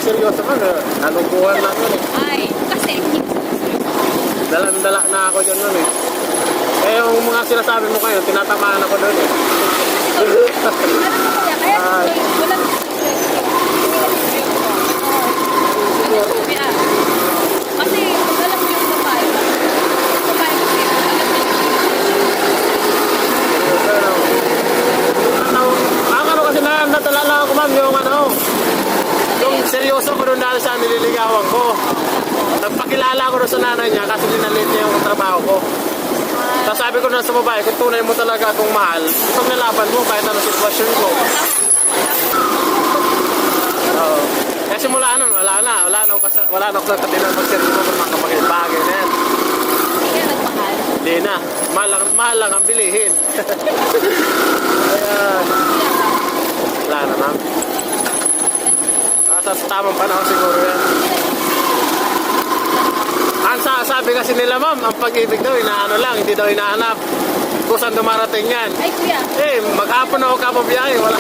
seryoso ka, nalubuhan na ako eh. Ay, kasi hindi ko seryoso. Dalang-dala na ako dyan nun eh. Eh, yung mga sinasabi mo kayo, tinatamaan ako doon eh. Ano mo kuya, kaya wala ko kuya. Kasi kung alam mo yung babae kasi Ano kasi natalala ako ma'am, yung seryoso ko doon dahil sa nililigawan ko. Nagpakilala ko doon sa nanay niya kasi dinalit niya yung trabaho ko. Tapos sabi ko na sa babae, kung tunay mo talaga akong mahal, pag nalaban mo kahit anong sitwasyon ko. Oo. Kaya simula nun, wala na ako sa katinang magseryoso kung makapagibagay na yan. hindi ka nagmahal. Hindi na. Mahal lang ang bilihin. Ayan. Wala na ma'am. Sa tamang panahon siguro yan. Ang sabi kasi nila ma'am, ang pag-ibig daw, inaano lang, hindi daw inaanap. Kung saan dumarating yan. Ay kuya, Eh, maghapon ako kapabiyahe, wala.